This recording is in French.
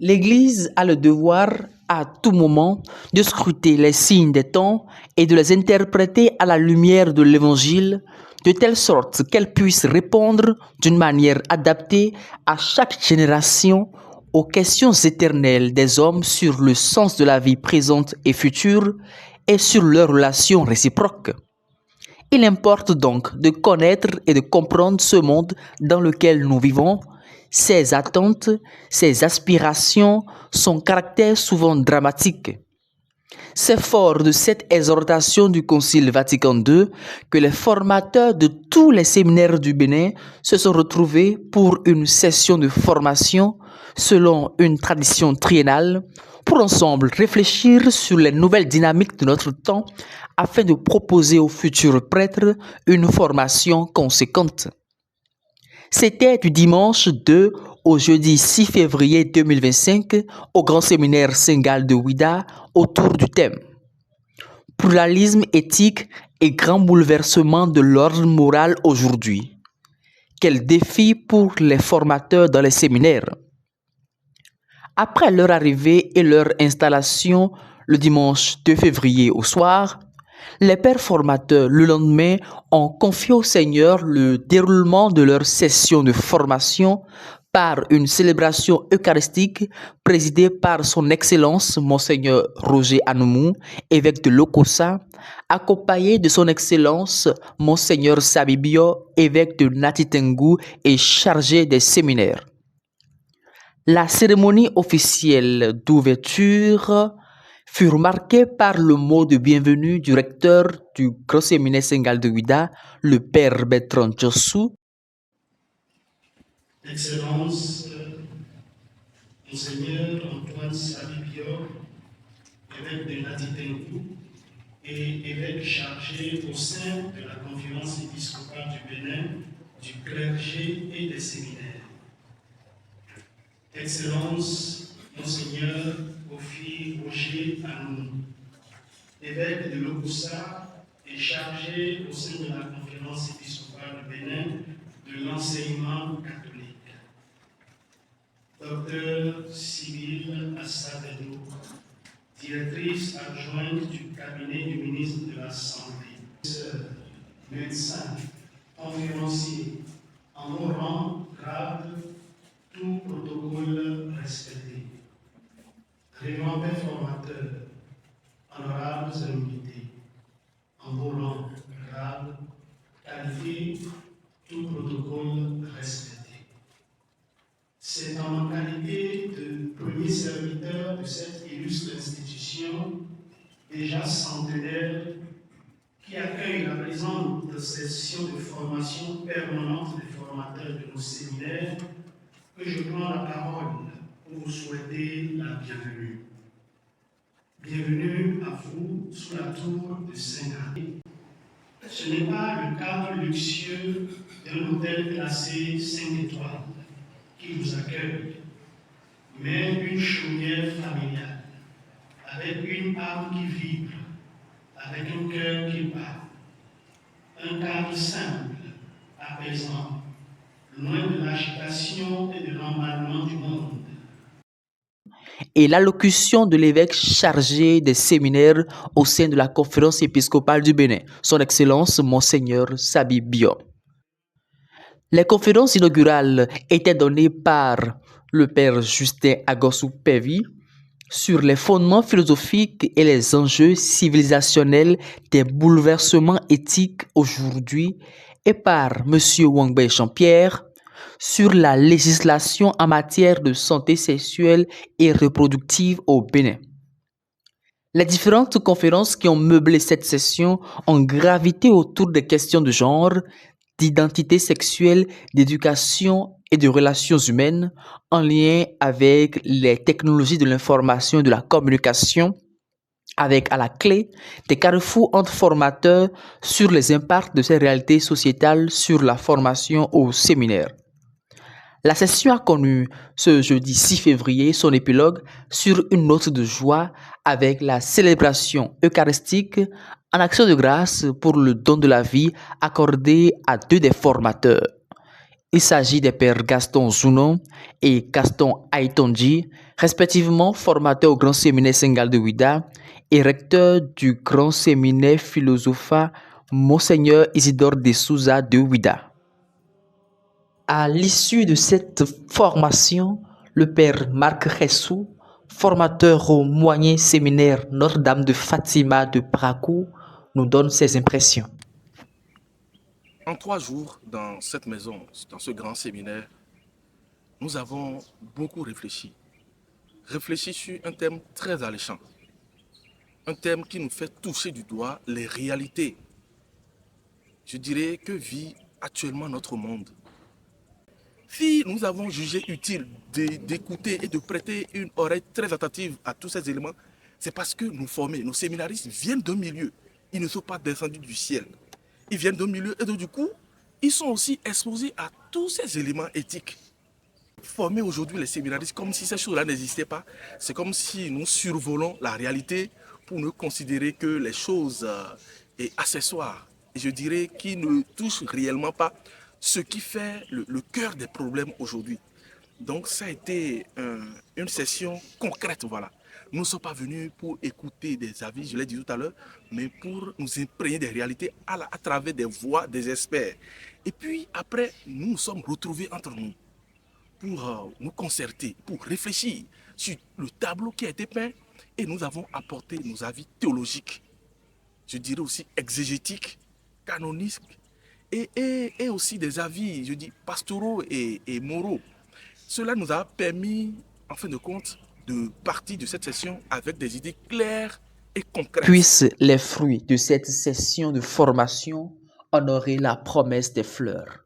L'Église a le devoir à tout moment de scruter les signes des temps et de les interpréter à la lumière de l'Évangile, de telle sorte qu'elle puisse répondre d'une manière adaptée à chaque génération aux questions éternelles des hommes sur le sens de la vie présente et future et sur leurs relations réciproques. Il importe donc de connaître et de comprendre ce monde dans lequel nous vivons, ses attentes, ses aspirations, son caractère souvent dramatique. C'est fort de cette exhortation du Concile Vatican II que les formateurs de tous les séminaires du Bénin se sont retrouvés pour une session de formation selon une tradition triennale pour ensemble réfléchir sur les nouvelles dynamiques de notre temps afin de proposer aux futurs prêtres une formation conséquente. C'était du dimanche 2 au jeudi 6 février 2025 au Grand Séminaire Saint-Gall de Ouidah autour du thème Pluralisme éthique et grand bouleversement de l'ordre moral aujourd'hui. Quel défi pour les formateurs dans les séminaires. Après leur arrivée et leur installation le dimanche 2 février au soir, les pères formateurs, le lendemain, ont confié au Seigneur le déroulement de leur session de formation par une célébration eucharistique présidée par son Excellence Monseigneur Roger Anoumou, évêque de Lokossa, accompagné de son Excellence Monseigneur Sabibio, évêque de Natitengu et chargé des séminaires. La cérémonie officielle d'ouverture fut marquée par le mot de bienvenue du recteur du Grand Séminaire Saint-Gall de Ouidah, le père Bertrand Djossou. Excellence, Monseigneur Antoine Sabibio, évêque de Natitengu et évêque chargé au sein de la conférence épiscopale du Bénin, du clergé et des séminaires. Excellence, Monseigneur Kofi Roger Anou, évêque de Lokossa et chargé au sein de la conférence épiscopale du Bénin de l'enseignement catholique. Docteur Sibylle Assabedo, directrice adjointe du cabinet du ministre de la Santé. Médecin, conférencier, en nos rangs, grade, tout protocole respecté. Révérend père formateur, honorables invités, en vos rangs, grade, qualité, tout protocole respecté. C'est en ma qualité de premier serviteur de cette illustre institution, déjà centenaire, qui accueille la présente session de formation permanente des formateurs de nos séminaires, que je prends la parole pour vous souhaiter la bienvenue. Bienvenue à vous sous la tour de Saint-Gall. Ce n'est pas le cadre luxueux d'un hôtel classé 5 étoiles qui vous accueille, mais une chaumière familiale, avec une âme qui vibre, avec un cœur qui bat, un cadre simple, apaisant, loin de l'agitation et de l'emballement du monde. Et l'allocution de l'évêque chargé des séminaires au sein de la conférence épiscopale du Bénin, son Excellence Monseigneur Sabibio. Les conférences inaugurales étaient données par le père Justin Agossou-Pévi sur les fondements philosophiques et les enjeux civilisationnels des bouleversements éthiques aujourd'hui et par M. Wangbe Jean-Pierre sur la législation en matière de santé sexuelle et reproductive au Bénin. Les différentes conférences qui ont meublé cette session ont gravité autour des questions de genre, d'identité sexuelle, d'éducation et de relations humaines en lien avec les technologies de l'information et de la communication, avec à la clé des carrefours entre formateurs sur les impacts de ces réalités sociétales sur la formation au séminaire. La session a connu ce jeudi 6 février son épilogue sur une note de joie avec la célébration eucharistique en action de grâce pour le don de la vie accordé à deux des formateurs. Il s'agit des pères Gaston Zounon et Gaston Aïtonji, respectivement formateurs au Grand Séminaire Sénégal de Ouida et recteurs du Grand Séminaire Philosopha Monseigneur Isidore de Souza de Ouida. À l'issue de cette formation, le père Marc Ressou, formateur au moyen séminaire Notre-Dame de Fatima de Braco, nous donne ses impressions. En 3 jours, dans cette maison, dans ce grand séminaire, nous avons beaucoup réfléchi. Réfléchi sur un thème très alléchant. Un thème qui nous fait toucher du doigt les réalités, je dirais, que vit actuellement notre monde. Si nous avons jugé utile d'écouter et de prêter une oreille très attentive à tous ces éléments, c'est parce que nous formés, nos séminaristes viennent d'un milieu. Ils ne sont pas descendus du ciel. Ils viennent d'un milieu et donc, du coup, ils sont aussi exposés à tous ces éléments éthiques. Former aujourd'hui les séminaristes comme si ces choses-là n'existaient pas, c'est comme si nous survolons la réalité pour ne considérer que les choses accessoires. Et je dirais qui ne touchent réellement pas ce qui fait le cœur des problèmes aujourd'hui. Donc ça a été une session concrète, voilà. Nous ne sommes pas venus pour écouter des avis, je l'ai dit tout à l'heure, mais pour nous imprégner des réalités à travers des voix des experts. Et puis après, nous nous sommes retrouvés entre nous pour nous concerter, pour réfléchir sur le tableau qui a été peint et nous avons apporté nos avis théologiques, je dirais aussi exégétiques, canoniques et aussi des avis, je dis, pastoraux et moraux. Cela nous a permis, en fin de compte, de partir de cette session avec des idées claires et concrètes. Puissent les fruits de cette session de formation honorer la promesse des fleurs.